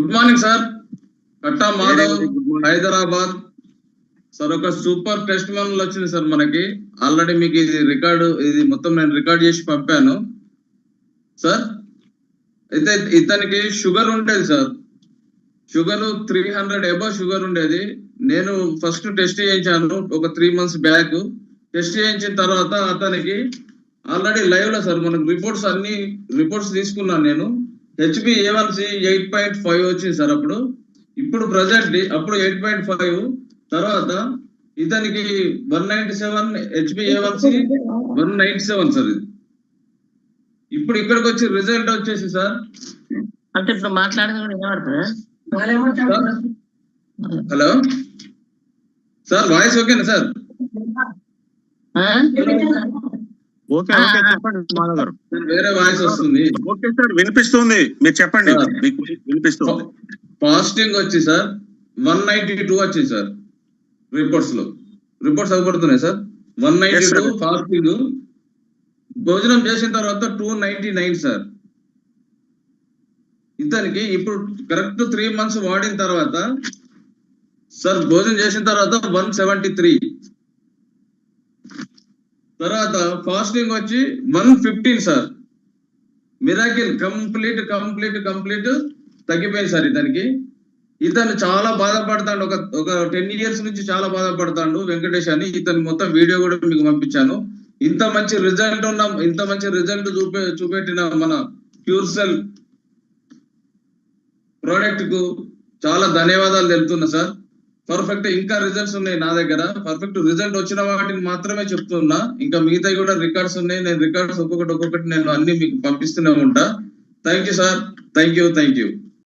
Good morning sir. Katta Madhav, Hyderabad sir. ఒక super test మెమరీలు వచ్చింది సార్ మనకి. ఆల్రెడీ మీకు ఇది రికార్డు, ఇది మొత్తం నేను రికార్డ్ చేసి పంపాను సార్. అయితే ఇతనికి షుగర్ ఉండేది సార్, షుగర్ 300 అబౌవ్ షుగర్ ఉండేది. నేను ఫస్ట్ టెస్ట్ చేయించాను ఒక 3 months బ్యాక్. టెస్ట్ చేయించిన తర్వాత అతనికి ఆల్రెడీ లైవ్ లో సార్ మనకు రిపోర్ట్స్ తీసుకున్నాను నేను. HbA1c 8.5 వచ్చింది సార్ అప్పుడు. ఇప్పుడు ప్రజెంట్ అప్పుడు 8.5, తర్వాత ఇతనికి 197, HbA1c 197 సార్. ఇది ఇప్పుడు ఇక్కడికి వచ్చి రిజల్ట్ వచ్చేసి సార్, అంటే ఇప్పుడు మాట్లాడేది హలో సార్, వాయిస్ ఓకేనా సార్? ఓకే ఓకే చెప్పండి మాధవ్ గారు. వేరే వాయిస్ వస్తుంది. ఓకే సార్, వినిపిస్తుంది, మీరు చెప్పండి. మీకు వినిపిస్తుంది. ఫాస్టింగ్ వచ్చి సార్ 192 వచ్చింది సార్. రిపోర్ట్స్ అవపడుతున్నాయి సార్. 192 ఫాస్టింగ్. భోజనం చేసిన తర్వాత 299 సార్. ఇతనికి ఇప్పుడు కరెక్ట్ 3 months వాడిన తర్వాత సార్, భోజనం చేసిన తర్వాత 173, తర్వాత ఫాస్టింగ్ వచ్చి 115 సార్. మిరాకిల్ కంప్లీట్ తగ్గిపోయింది సార్ ఇతనికి. ఇతను చాలా బాధపడతాడు, ఒక 10 years నుంచి చాలా బాధపడతాడు వెంకటేష్ అని. ఇతను మొత్తం వీడియో కూడా మీకు పంపించాను. ఇంత మంచి రిజల్ట్ చూపెట్టిన మన క్యూర్సెల్ ప్రోడక్ట్ కు చాలా ధన్యవాదాలు తెలుపుతున్నా సార్. పర్ఫెక్ట్ ఇంకా రిజల్ట్స్ ఉన్నాయి నా దగ్గర. పర్ఫెక్ట్ రిజల్ట్ వచ్చిన వాటిని మాత్రమే చెప్తున్నా. ఇంకా మిగతా కూడా రికార్డ్స్ ఉన్నాయి. నేను రికార్డ్స్ ఒక్కొక్కటి నేను అన్ని మీకు పంపిస్తూనే ఉంటా. Thank you sir. Thank you.